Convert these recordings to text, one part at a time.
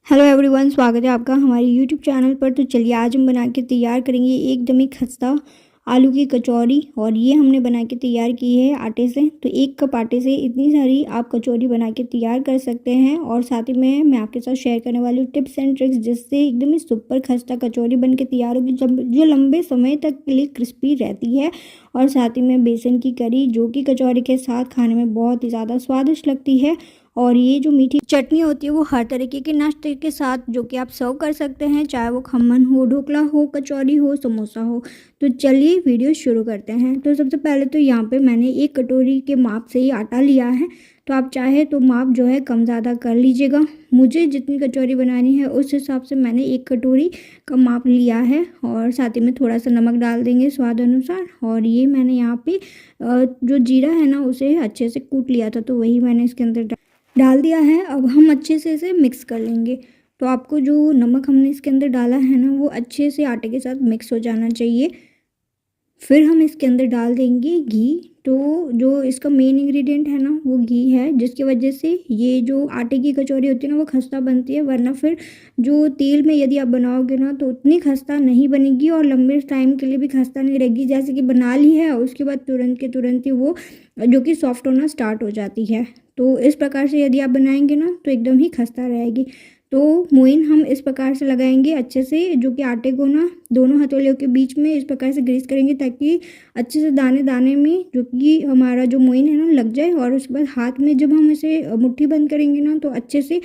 Hello everyone, स्वागत है आपका हमारे यूट्यूब चैनल पर। तो चलिए आज हम बना के तैयार करेंगे एकदम ही खस्ता आलू की कचौरी। और ये हमने बना के तैयार की है आटे से। तो 1 कप आटे से इतनी सारी आप कचौरी बना के तैयार कर सकते हैं। और साथ ही में मैं आपके साथ शेयर करने वाली हूँ टिप्स एंड ट्रिक्स, जिससे एकदम ही सुपर खस्ता कचौरी बन के तैयार होगी, जब जो लंबे समय तक के लिए क्रिस्पी रहती है। और साथ ही में बेसन की करी, जो कि कचौरी के साथ खाने में बहुत ही ज़्यादा स्वादिष्ट लगती है। और ये जो मीठी चटनी होती है वो हर तरीके के नाश्ते के साथ जो कि आप सर्व कर सकते हैं, चाहे वो खमन हो, ढोकला हो, कचौरी हो, समोसा हो। तो चलिए वीडियो शुरू करते हैं। तो सबसे पहले तो यहाँ पे मैंने 1 कटोरी के माप से ही आटा लिया है। तो आप चाहे तो माप जो है कम ज़्यादा कर लीजिएगा। मुझे जितनी कचौरी बनानी है उस हिसाब से मैंने 1 कटोरी का माप लिया है। और साथ ही में थोड़ा सा नमक डाल देंगे स्वाद अनुसार। और ये मैंने यहाँ पे जो जीरा है ना उसे अच्छे से कूट लिया था, तो वही मैंने इसके अंदर डाल दिया है। अब हम अच्छे से इसे मिक्स कर लेंगे। तो आपको जो नमक हमने इसके अंदर डाला है ना वो अच्छे से आटे के साथ मिक्स हो जाना चाहिए। फिर हम इसके अंदर डाल देंगे घी। तो जो इसका मेन इंग्रेडिएंट है ना वो घी है, जिसकी वजह से ये जो आटे की कचौरी होती है ना वो खस्ता बनती है। वरना फिर जो तेल में यदि आप बनाओगे ना तो उतनी खस्ता नहीं बनेगी और लंबे टाइम के लिए भी खस्ता नहीं रहेगी। जैसे कि बना ली है और उसके बाद तुरंत के तुरंत ही वो जो कि सॉफ्ट होना स्टार्ट हो जाती है। तो इस प्रकार से यदि आप बनाएंगे ना तो एकदम ही खस्ता रहेगी। तो मोइन हम इस प्रकार से लगाएंगे अच्छे से, जो कि आटे को ना दोनों हथेलियों के बीच में इस प्रकार से ग्रीस करेंगे, ताकि अच्छे से दाने दाने में जो कि हमारा जो मोइन है ना लग जाए। और उसके बाद हाथ में जब हम इसे मुट्ठी बंद करेंगे ना तो अच्छे से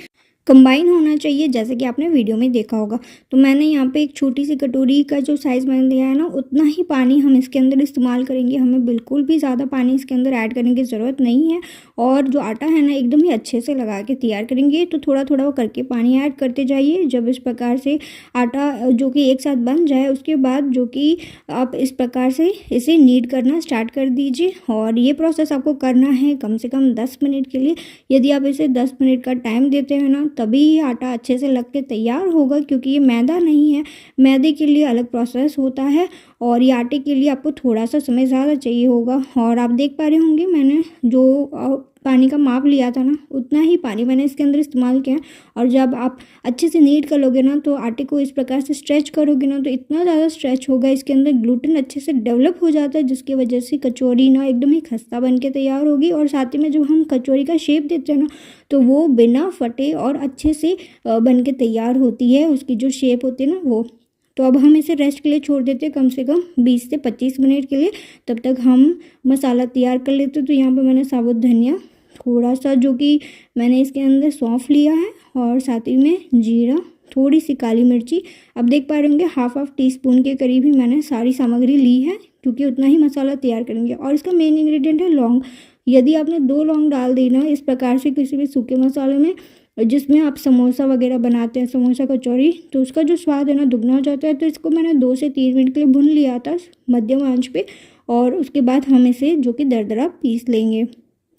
कंबाइन होना चाहिए, जैसे कि आपने वीडियो में देखा होगा। तो मैंने यहाँ पे एक छोटी सी कटोरी का जो साइज़ मैंने दिया है ना उतना ही पानी हम इसके अंदर इस्तेमाल करेंगे। हमें बिल्कुल भी ज़्यादा पानी इसके अंदर ऐड करने की ज़रूरत नहीं है। और जो आटा है ना एकदम ही अच्छे से लगा के तैयार करेंगे। तो थोड़ा थोड़ा वो करके पानी ऐड करते जाइए। जब इस प्रकार से आटा जो कि एक साथ बन जाए उसके बाद जो कि आप इस प्रकार से इसे नीड करना स्टार्ट कर दीजिए। और ये प्रोसेस आपको करना है कम से कम 10 मिनट के लिए। यदि आप इसे 10 मिनट का टाइम देते हैं ना तभी ये आटा अच्छे से लग के तैयार होगा, क्योंकि ये मैदा नहीं है। मैदे के लिए अलग प्रोसेस होता है और ये आटे के लिए आपको थोड़ा सा समय ज़्यादा चाहिए होगा। और आप देख पा रहे होंगे मैंने जो पानी का माप लिया था ना उतना ही पानी मैंने इसके अंदर इस्तेमाल किया है। और जब आप अच्छे से नीड कर लोगे ना तो आटे को इस प्रकार से स्ट्रेच करोगे ना तो इतना ज़्यादा स्ट्रेच होगा, इसके अंदर ग्लूटेन अच्छे से डेवलप हो जाता है, जिसकी वजह से कचौरी ना एकदम ही खस्ता बन के तैयार होगी। और साथ ही में जब हम कचौरी का शेप देते हैं ना तो वो बिना फटे और अच्छे से बन के तैयार होती है, उसकी जो शेप होती है ना वो। तो अब हम इसे रेस्ट के लिए छोड़ देते हैं कम से कम 20 से 25 मिनट के लिए। तब तक हम मसाला तैयार कर लेते हैं। तो यहाँ पे मैंने साबुत धनिया थोड़ा सा, जो कि मैंने इसके अंदर सौंफ लिया है, और साथ ही में जीरा, थोड़ी सी काली मिर्ची। अब देख पा रहे होंगे हाफ टी स्पून के करीब ही मैंने सारी सामग्री ली है, क्योंकि उतना ही मसाला तैयार करेंगे। और इसका मेन इंग्रेडिएंट है लौंग। यदि आपने 2 लौंग डाल दी ना इस प्रकार से किसी भी सूखे मसाले में, जिसमें आप समोसा वगैरह बनाते हैं, समोसा कचौरी, तो उसका जो स्वाद है ना दुगना हो जाता है। तो इसको मैंने 2 से 3 मिनट के लिए भून लिया था मध्यम आंच पे। और उसके बाद हम इसे जो कि दरदरा पीस लेंगे।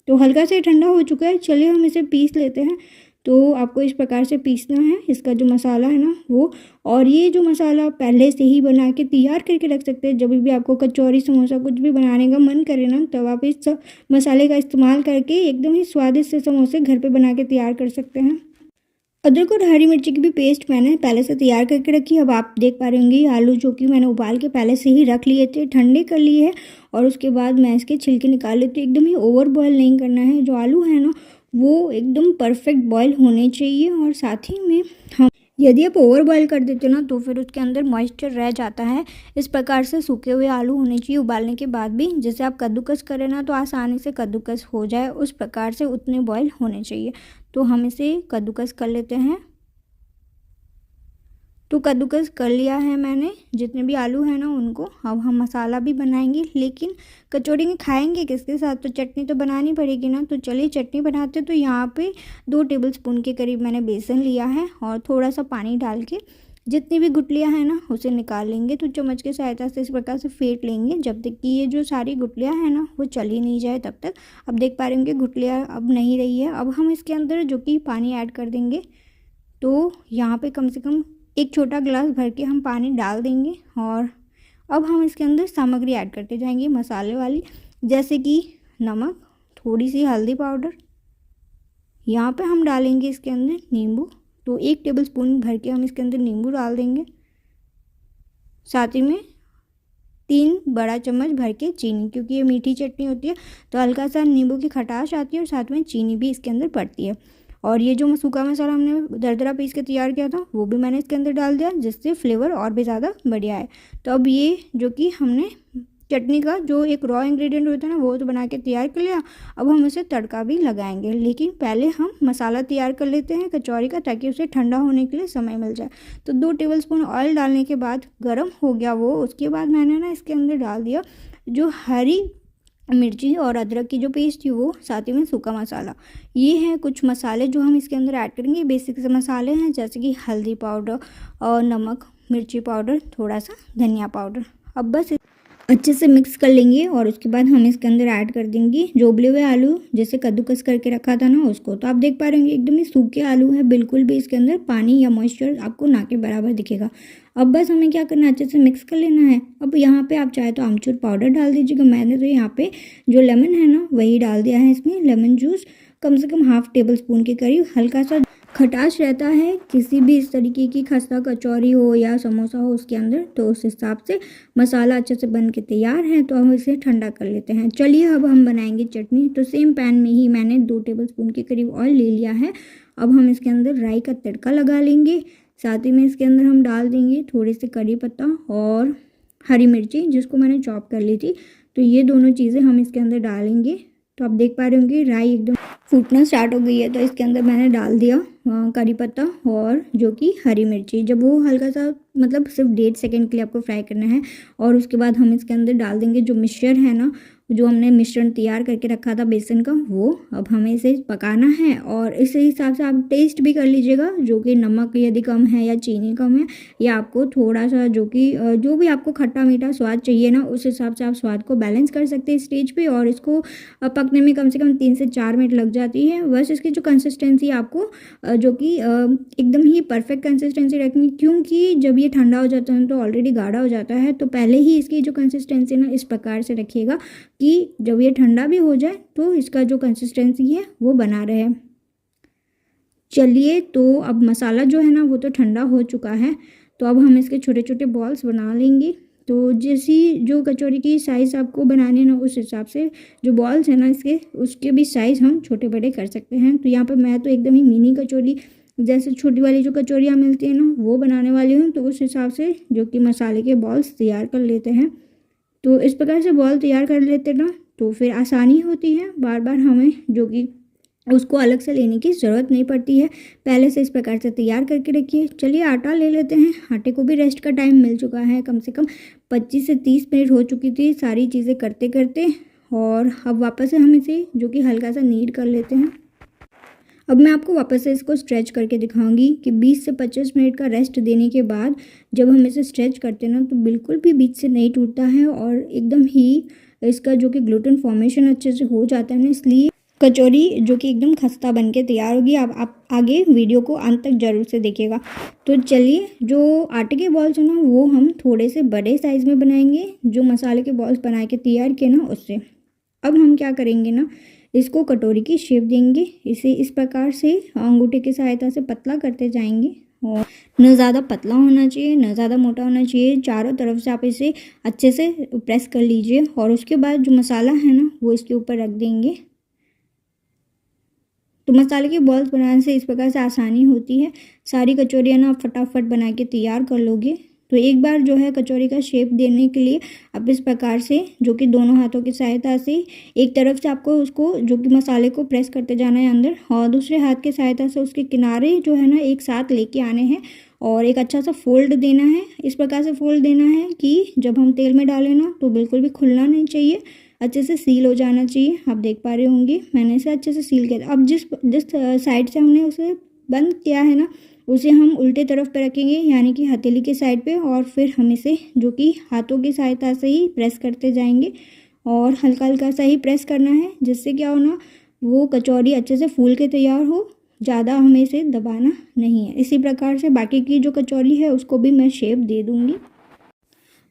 तो हल्का से ठंडा हो चुका है, चलिए हम इसे पीस लेते हैं। तो आपको इस प्रकार से पीसना है इसका जो मसाला है ना वो। और ये जो मसाला पहले से ही बना के तैयार करके रख सकते हैं। जब भी आपको कचौरी, समोसा कुछ भी बनाने का मन करे ना तब आप इस मसाले का इस्तेमाल करके एकदम ही स्वादिष्ट से समोसे घर पे बना के तैयार कर सकते हैं। अदरक और हरी मिर्ची की भी पेस्ट मैंने पहले से तैयार करके रखी है। अब आप देख पा रहे होंगे आलू जो कि मैंने उबाल के पहले से ही रख लिए थे, ठंडे कर लिए हैं। और उसके बाद मैं इसके छिलके निकाल लेती हूँ। एकदम ही ओवर बॉयल नहीं करना है। जो आलू है ना वो एकदम परफेक्ट बॉयल होने चाहिए। और साथ ही में हम यदि आप ओवर बॉयल कर देते हो ना तो फिर उसके अंदर मॉइस्चर रह जाता है। इस प्रकार से सूखे हुए आलू होने चाहिए उबालने के बाद भी। जैसे आप कद्दूकस करें ना तो आसानी से कद्दूकस हो जाए, उस प्रकार से उतने बॉयल होने चाहिए। तो हम इसे कद्दूकस कर लेते हैं। तो कद्दूकस कर लिया है मैंने जितने भी आलू हैं ना उनको। अब हम मसाला भी बनाएंगे, लेकिन कचौड़ी में खाएंगे किसके साथ, तो चटनी तो बनानी पड़ेगी ना। तो चलिए चटनी बनाते। तो यहाँ पे 2 टेबलस्पून के करीब मैंने बेसन लिया है और थोड़ा सा पानी डाल के जितनी भी गुठलियाँ हैं ना उसे निकाल लेंगे। तो चम्मच की सहायता से इस प्रकार से फेंट लेंगे जब तक कि ये जो सारी गुठलियाँ हैं ना वो चली नहीं जाए तब तक। अब देख पा रहे होंगे गुठलियाँ अब नहीं रही है। अब हम इसके अंदर जो कि पानी ऐड कर देंगे। तो यहाँ पे कम से कम 1 छोटा गिलास भर के हम पानी डाल देंगे। और अब हम इसके अंदर सामग्री ऐड करते जाएंगे मसाले वाली, जैसे कि नमक, थोड़ी सी हल्दी पाउडर, यहाँ पे हम डालेंगे इसके अंदर नींबू, तो 1 टेबलस्पून भर के हम इसके अंदर नींबू डाल देंगे। साथ ही में 3 बड़ा चम्मच भर के चीनी, क्योंकि ये मीठी चटनी होती है तो हल्का सा नींबू की खटास आती है और साथ में चीनी भी इसके अंदर पड़ती है। और ये जो सूखा मसाला हमने दरदरा पीस के तैयार किया था वो भी मैंने इसके अंदर डाल दिया, जिससे फ्लेवर और भी ज़्यादा बढ़िया है। तो अब ये जो कि हमने चटनी का जो एक रॉ इंग्रेडिएंट होता है ना वो तो बना के तैयार कर लिया। अब हम इसे तड़का भी लगाएंगे, लेकिन पहले हम मसाला तैयार कर लेते हैं कचौरी का, ताकि उसे ठंडा होने के लिए समय मिल जाए। तो 2 टेबलस्पून ऑयल डालने के बाद गर्म हो गया वो, उसके बाद मैंने ना इसके अंदर डाल दिया जो हरी मिर्ची और अदरक की जो पेस्ट थी वो, साथ ही में सूखा मसाला। ये हैं कुछ मसाले जो हम इसके अंदर ऐड करेंगे। बेसिक से मसाले हैं जैसे कि हल्दी पाउडर और नमक, मिर्ची पाउडर, थोड़ा सा धनिया पाउडर। अब बस अच्छे से मिक्स कर लेंगे और उसके बाद हम इसके अंदर ऐड कर देंगे जो उबले हुए आलू जैसे कद्दूकस करके रखा था ना उसको। तो आप देख पा रहे होंगे एकदम ही सूखे आलू है, बिल्कुल भी इसके अंदर पानी या मॉइस्चर आपको ना के बराबर दिखेगा। अब बस हमें क्या करना है, अच्छे से मिक्स कर लेना है। अब यहाँ पे आप चाहे तो आमचूर पाउडर डाल दीजिएगा। मैंने तो यहाँ पे जो लेमन है ना वही डाल दिया है, इसमें लेमन जूस कम से कम ½ टेबलस्पून के करीब। हल्का सा खटास रहता है किसी भी इस तरीके की खस्ता कचौरी हो या समोसा हो उसके अंदर, तो उस हिसाब से मसाला अच्छे से बन के तैयार है। तो हम इसे ठंडा कर लेते हैं। चलिए अब हम बनाएंगे चटनी। तो सेम पैन में ही मैंने 2 टेबलस्पून के करीब ऑयल ले लिया है। अब हम इसके अंदर राई का तड़का लगा लेंगे। साथ ही में इसके अंदर हम डाल देंगे थोड़े से करी पत्ता और हरी मिर्ची जिसको मैंने चॉप कर ली थी। तो ये दोनों चीज़ें हम इसके अंदर डालेंगे। तो आप देख पा रहे होंगे राई एकदम फूटना स्टार्ट हो गई है, तो इसके अंदर मैंने डाल दिया करी पत्ता और जो कि हरी मिर्ची। जब वो हल्का सा मतलब सिर्फ 1.5 सेकेंड के लिए आपको फ्राई करना है। और उसके बाद हम इसके अंदर डाल देंगे जो मिक्सचर है ना, जो हमने मिश्रण तैयार करके रखा था बेसन का, वो अब हमें इसे पकाना है। और इस हिसाब से आप टेस्ट भी कर लीजिएगा, जो कि नमक यदि कम है या चीनी कम है, या आपको थोड़ा सा जो भी आपको खट्टा मीठा स्वाद चाहिए ना उस हिसाब से आप स्वाद को बैलेंस कर सकते हैं स्टेज पे। और इसको पकने में कम से कम 3 से 4 मिनट लग जाती है। बस इसकी जो कंसिस्टेंसी आपको जो कि एकदम ही परफेक्ट कंसिस्टेंसी रखनी, क्योंकि जब ये ठंडा हो जाता है तो ऑलरेडी गाढ़ा हो जाता है। तो पहले ही इसकी जो कंसिस्टेंसी ना इस प्रकार से रखिएगा कि जब ये ठंडा भी हो जाए तो इसका जो कंसिस्टेंसी है वो बना रहे। चलिए, तो अब मसाला जो है ना वो तो ठंडा हो चुका है। तो अब हम इसके छोटे छोटे बॉल्स बना लेंगे। तो जैसी जो कचौरी की साइज़ आपको बनानी है ना उस हिसाब से जो बॉल्स है ना इसके उसके भी साइज़ हम छोटे बड़े कर सकते हैं। तो यहाँ पर मैं तो एकदम ही मिनी कचौरी जैसे छोटी वाली जो कचौरियाँ मिलती हैं ना वो बनाने वाली हूँ। तो उस हिसाब से जो कि मसाले के बॉल्स तैयार कर लेते हैं। तो इस प्रकार से बॉल तैयार कर लेते ना तो फिर आसानी होती है, बार बार हमें जो कि उसको अलग से लेने की ज़रूरत नहीं पड़ती है। पहले से इस प्रकार से तैयार करके रखिए। चलिए आटा ले लेते हैं। आटे को भी रेस्ट का टाइम मिल चुका है, कम से कम 25 से 30 मिनट हो चुकी थी सारी चीज़ें करते करते। और अब वापस से हम इसे जो कि हल्का सा नीड कर लेते हैं। अब मैं आपको वापस से इसको स्ट्रेच करके दिखाऊंगी कि 20 से 25 मिनट का रेस्ट देने के बाद जब हम इसे स्ट्रेच करते हैं ना तो बिल्कुल भी बीच से नहीं टूटता है और एकदम ही इसका जो कि ग्लूटेन फॉर्मेशन अच्छे से हो जाता है ना, इसलिए कचौरी जो कि एकदम खस्ता बन के तैयार होगी। अब आप आगे वीडियो को अंत तक ज़रूर से देखिएगा। तो चलिए, जो आटे के बॉल्स हैं ना वो हम थोड़े से बड़े साइज़ में बनाएंगे, जो मसाले के बॉल्स बना के तैयार किए ना उससे। अब हम क्या करेंगे ना, इसको कटोरी की शेप देंगे। इसे इस प्रकार से अंगूठे की सहायता से पतला करते जाएंगे और न ज़्यादा पतला होना चाहिए न ज़्यादा मोटा होना चाहिए। चारों तरफ से आप इसे अच्छे से प्रेस कर लीजिए और उसके बाद जो मसाला है ना वो इसके ऊपर रख देंगे। तो मसाले के बॉल्स बनाने से इस प्रकार से आसानी होती है। सारी कचौरियाँ ना आप फटाफट बना के तैयार कर लोगे। तो एक बार जो है कचौरी का शेप देने के लिए आप इस प्रकार से जो कि दोनों हाथों की सहायता से एक तरफ से आपको उसको जो कि मसाले को प्रेस करते जाना है अंदर, और दूसरे हाथ की सहायता से उसके किनारे जो है ना एक साथ लेके आने हैं और एक अच्छा सा फोल्ड देना है। इस प्रकार से फोल्ड देना है कि जब हम तेल में डालें ना तो बिल्कुल भी खुलना नहीं चाहिए, अच्छे से सील हो जाना चाहिए। आप देख पा रहे होंगे मैंने इसे अच्छे से सील किया। अब जिस साइड से हमने उसे बंद किया है ना उसे हम उल्टे तरफ पे रखेंगे, यानी कि हथेली के साइड पे, और फिर हम इसे जो कि हाथों की सहायता से ही प्रेस करते जाएंगे और हल्का हल्का सा ही प्रेस करना है, जिससे क्या हो ना वो कचौरी अच्छे से फूल के तैयार हो। ज़्यादा हमें इसे दबाना नहीं है। इसी प्रकार से बाकी की जो कचौरी है उसको भी मैं शेप दे दूँगी।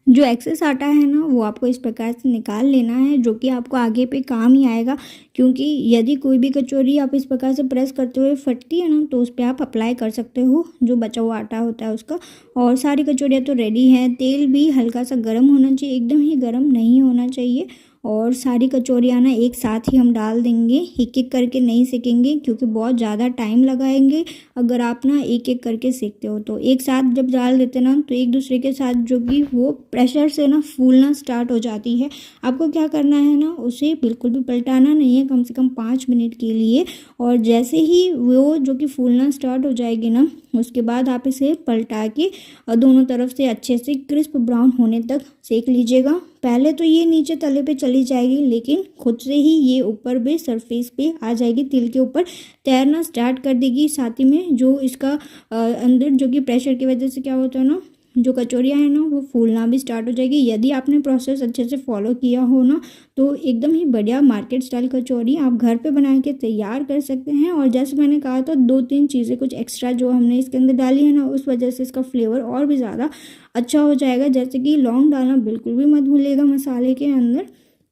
जो एक्सेस आटा है ना वो आपको इस प्रकार से निकाल लेना है, जो कि आपको आगे पे काम ही आएगा। क्योंकि यदि कोई भी कचौरी आप इस प्रकार से प्रेस करते हुए फटती है ना, तो उस पर आप अप्लाई कर सकते हो जो बचा हुआ आटा होता है उसका। और सारी कचौरियाँ तो रेडी हैं। तेल भी हल्का सा गर्म होना चाहिए, एकदम ही गर्म नहीं होना चाहिए। और सारी कचौरियाँ ना एक साथ ही हम डाल देंगे, एक एक करके नहीं सेकेंगे क्योंकि बहुत ज़्यादा टाइम लगाएंगे अगर आप ना एक एक करके सेकते हो। तो एक साथ जब डाल देते ना तो एक दूसरे के साथ जो कि वो प्रेशर से ना फूलना स्टार्ट हो जाती है। आपको क्या करना है ना, उसे बिल्कुल भी पलटाना नहीं है, कम से कम 5 मिनट के लिए। और जैसे ही वो जो कि फूलना स्टार्ट हो जाएगी ना, उसके बाद आप इसे पलटा के दोनों तरफ से अच्छे से क्रिस्प ब्राउन होने तक सेक लीजिएगा। पहले तो ये नीचे तले पे चली जाएगी, लेकिन खुद से ही ये ऊपर भी सरफेस पे आ जाएगी, तिल के ऊपर तैरना स्टार्ट कर देगी। साथ ही में जो इसका अंदर जो कि प्रेशर की वजह से क्या होता है ना, जो कचौरियाँ हैं ना वो फूलना भी स्टार्ट हो जाएगी। यदि आपने प्रोसेस अच्छे से फॉलो किया हो ना, तो एकदम ही बढ़िया मार्केट स्टाइल कचौरी आप घर पे बना के तैयार कर सकते हैं। और जैसे मैंने कहा था, 2-3 चीज़ें कुछ एक्स्ट्रा जो हमने इसके अंदर डाली है ना, उस वजह से इसका फ्लेवर और भी ज़्यादा अच्छा हो जाएगा। जैसे कि लौंग डालना बिल्कुल भी मत भूलिएगा मसाले के अंदर।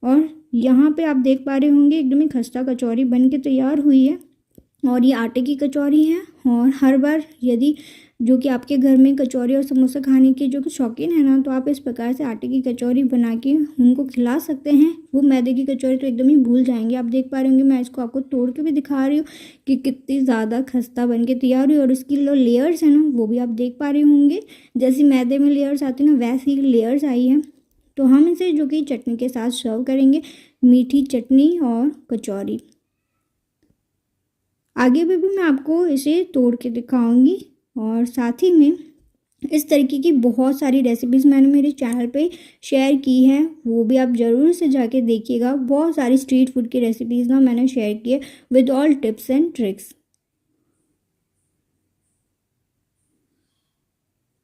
और यहाँ पे आप देख पा रहे होंगे एकदम ही खस्ता कचौरी बन के तैयार हुई है। और ये आटे की कचौरी है। और हर बार यदि जो कि आपके घर में कचौरी और समोसा खाने के जो कि शौकीन है ना, तो आप इस प्रकार से आटे की कचौरी बना के उनको खिला सकते हैं। वो मैदे की कचौरी तो एकदम ही भूल जाएंगे। आप देख पा रहे होंगे, मैं इसको आपको तोड़ के भी दिखा रही हूँ कि कितनी ज़्यादा खस्ता बन के तैयार हुई। और इसकी जो लेयर्स है ना, वो भी आप देख पा रहे होंगे, जैसी मैदे में लेयर्स आती है ना, वैसी लेयर्स आई है। तो हम इसे जो कि चटनी के साथ सर्व करेंगे, मीठी चटनी और कचौरी। आगे भी मैं आपको इसे तोड़ के दिखाऊंगी। और साथ ही में इस तरीके की बहुत सारी रेसिपीज़ मैंने मेरे चैनल पे शेयर की हैं, वो भी आप ज़रूर से जाके देखिएगा। बहुत सारी स्ट्रीट फूड की रेसिपीज़ ना मैंने शेयर की है with all tips and tricks.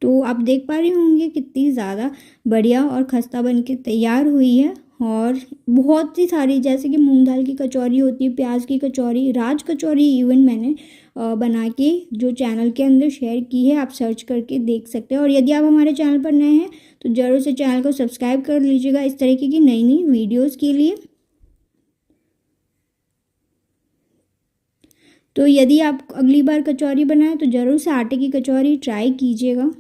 तो आप देख पा रहे होंगे कितनी ज़्यादा बढ़िया और खस्ता बन के तैयार हुई है। और बहुत ही सारी, जैसे कि मूंग दाल की कचौरी होती है, प्याज की कचौरी, राज कचौरी इवन मैंने बना के जो चैनल के अंदर शेयर की है, आप सर्च करके देख सकते हैं। और यदि आप हमारे चैनल पर नए हैं तो ज़रूर से चैनल को सब्सक्राइब कर लीजिएगा इस तरीके की नई नई वीडियोज़ के लिए। तो यदि आप अगली बार कचौरी बनाएं तो ज़रूर से आटे की कचौरी ट्राई कीजिएगा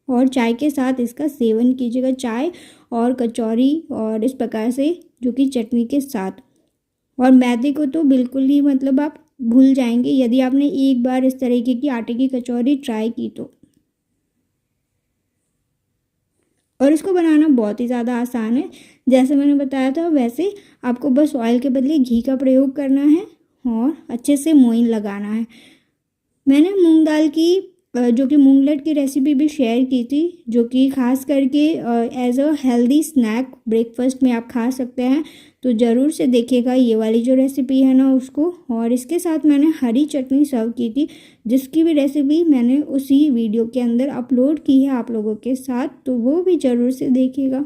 और चाय के साथ इसका सेवन कीजिएगा, चाय और कचौरी और इस प्रकार से जो कि चटनी के साथ। और मैदे को तो बिल्कुल ही मतलब आप भूल जाएंगे यदि आपने एक बार इस तरीके की आटे की कचौरी ट्राई की तो। और इसको बनाना बहुत ही ज़्यादा आसान है, जैसे मैंने बताया था वैसे आपको बस ऑयल के बदले घी का प्रयोग करना है और अच्छे से मोइन लगाना है। मैंने मूंग दाल की जो कि मूंगलेट की रेसिपी भी शेयर की थी, जो कि खास करके as a healthy snack breakfast में आप खा सकते हैं। तो ज़रूर से देखिएगा ये वाली जो रेसिपी है ना उसको। और इसके साथ मैंने हरी चटनी सर्व की थी, जिसकी भी रेसिपी मैंने उसी वीडियो के अंदर अपलोड की है आप लोगों के साथ, तो वो भी ज़रूर से देखिएगा।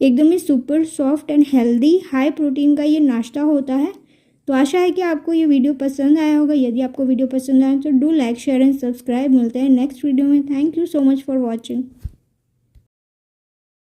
एकदम ही super soft and healthy high protein का ये नाश्ता होता है। तो आशा है कि आपको ये वीडियो पसंद आया होगा। यदि आपको वीडियो पसंद आया तो do like share and subscribe. मिलते हैं नेक्स्ट वीडियो में। Thank you so much for watching.